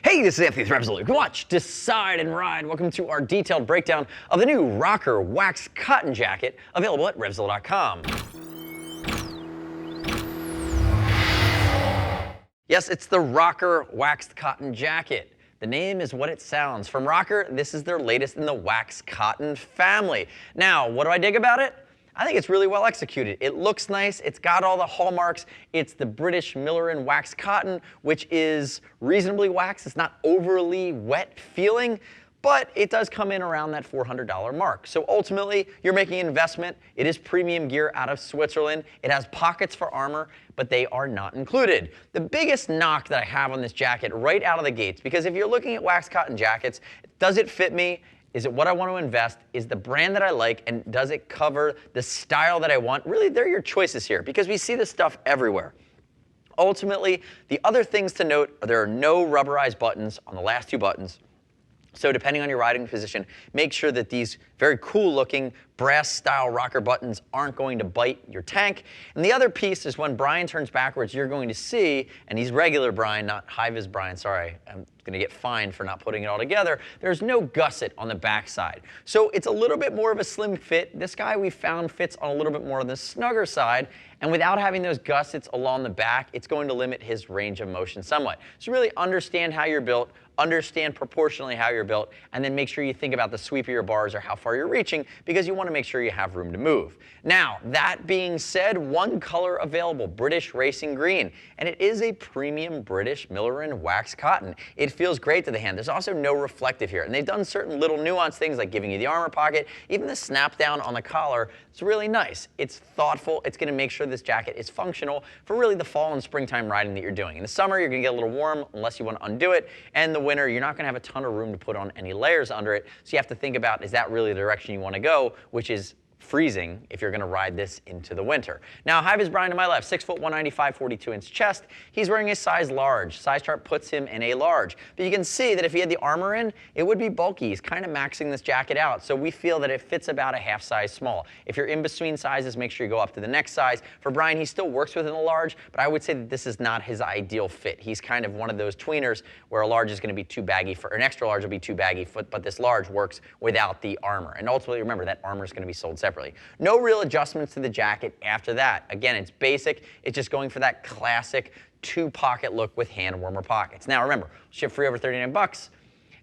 Hey, this is Anthony with RevZilla. Watch, decide, and ride. Welcome to our detailed breakdown of the new Rokker Waxed Cotton Jacket, available at RevZilla.com. Yes, it's the Rokker Waxed Cotton Jacket. The name is what it sounds. From Rokker, this is their latest in the waxed cotton family. Now, what do I dig about it? I think it's really well executed. It looks nice, it's got all the hallmarks. It's the British Miller & Waxed Cotton, which is reasonably waxed. It's not overly wet feeling, but it does come in around that $400 mark. So ultimately, you're making an investment. It is premium gear out of Switzerland. It has pockets for armor, but they are not included. The biggest knock that I have on this jacket right out of the gates, because if you're looking at waxed cotton jackets, does it fit me? Is it what I want to invest? Is the brand that I like, and does it cover the style that I want? Really, they're your choices here, because we see this stuff everywhere. Ultimately, the other things to note are there are no rubberized buttons on the last two buttons. So depending on your riding position, make sure that these very cool looking brass style rocker buttons aren't going to bite your tank. And the other piece is when Brian turns backwards, you're going to see, and he's regular Brian, not high-vis Brian, sorry, I'm going to get fined for not putting it all together, there's no gusset on the backside. So it's a little bit more of a slim fit. This guy we found fits on a little bit more on the snugger side, and without having those gussets along the back, it's going to limit his range of motion somewhat. So really understand how you're built, understand proportionally how you're built, and then make sure you think about the sweep of your bars or how far you're reaching, because you want to make sure you have room to move. Now, that being said, one color available, British Racing Green, and it is a premium British Miller & Waxed Cotton. It feels great to the hand. There's also no reflective here, and they've done certain little nuanced things like giving you the armor pocket, even the snap down on the collar. It's really nice. It's thoughtful. It's going to make sure this jacket is functional for really the fall and springtime riding that you're doing. In the summer, you're going to get a little warm unless you want to undo it, and the winter, you're not going to have a ton of room to put on any layers under it, so you have to think about, is that really the direction you want to go, which is freezing if you're going to ride this into the winter. Now, high-vis Brian to my left, 6 foot 195, 42-inch chest. He's wearing a size large. Size chart puts him in a large. But you can see that if he had the armor in, it would be bulky. He's kind of maxing this jacket out. So we feel that it fits about a half size small. If you're in between sizes, make sure you go up to the next size. For Brian, he still works within a large, but I would say that this is not his ideal fit. He's kind of one of those tweeners where a large is going to be too baggy, for an extra large will be too baggy, but this large works without the armor. And ultimately, remember, that armor is going to be sold separately. No real adjustments to the jacket after that. Again, it's basic. It's just going for that classic two-pocket look with hand warmer pockets. Now remember, ship free over 39 bucks,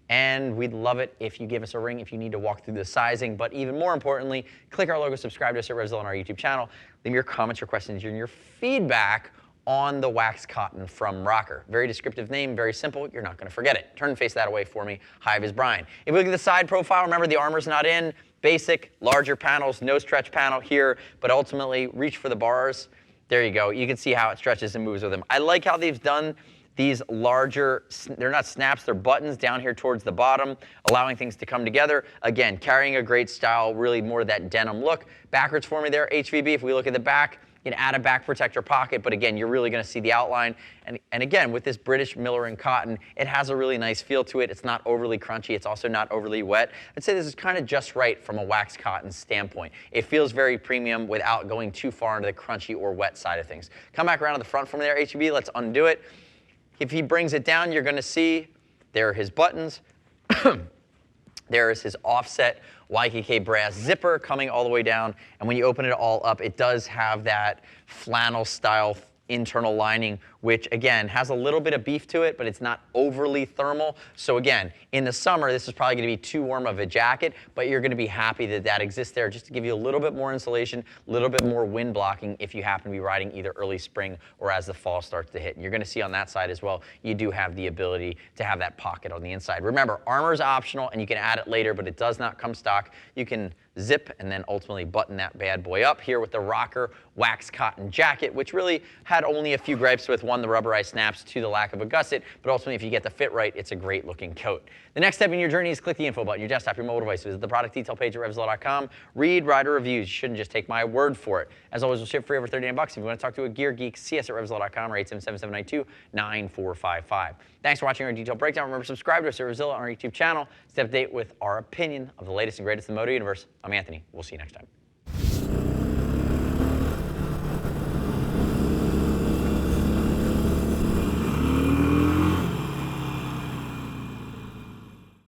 and we'd love it if you give us a ring if you need to walk through the sizing. But even more importantly, click our logo, subscribe to us at RevZilla on our YouTube channel. Leave your comments, your questions, and your feedback on the waxed cotton from Rokker. Very descriptive name, very simple. You're not going to forget it. Turn and face that away for me. High-vis Brian. If we look at the side profile, remember the armor's not in. Basic, larger panels, no stretch panel here, but ultimately reach for the bars. There you go. You can see how it stretches and moves with them. I like how they've done these larger, they're not snaps, they're buttons down here towards the bottom, allowing things to come together. Again, carrying a great style, really more that denim look. Backwards for me there, HVB. If we look at the back, you can add a back protector pocket, but again, you're really going to see the outline. And again, with this British Miller & Cotton, it has a really nice feel to it. It's not overly crunchy. It's also not overly wet. I'd say this is kind of just right from a waxed cotton standpoint. It feels very premium without going too far into the crunchy or wet side of things. Come back around to the front from there, HEB. Let's undo it. If he brings it down, you're going to see there are his buttons. There is his offset YKK brass zipper coming all the way down. And when you open it all up, it does have that flannel style internal lining, which again has a little bit of beef to it, but it's not overly thermal. So again, in the summer, this is probably going to be too warm of a jacket, but you're going to be happy that that exists there just to give you a little bit more insulation, a little bit more wind blocking if you happen to be riding either early spring or as the fall starts to hit. And you're going to see on that side as well, you do have the ability to have that pocket on the inside. Remember, armor is optional and you can add it later, but it does not come stock. You can zip and then ultimately button that bad boy up here with the Rokker Waxed Cotton Jacket, which really had only a few gripes with, one, the rubberized snaps, two, the lack of a gusset, but ultimately if you get the fit right, it's a great looking coat. The next step in your journey is click the info button, your desktop, your mobile device. Visit the product detail page at RevZilla.com. Read rider reviews. You shouldn't just take my word for it. As always, we'll ship free over 39 bucks. If you want to talk to a gear geek, see us at RevZilla.com or 877-792-9455. Thanks for watching our detailed breakdown. Remember, subscribe to us at RevZilla on our YouTube channel. Stay up to date with our opinion of the latest and greatest in the moto universe. I'm Anthony. We'll see you next time.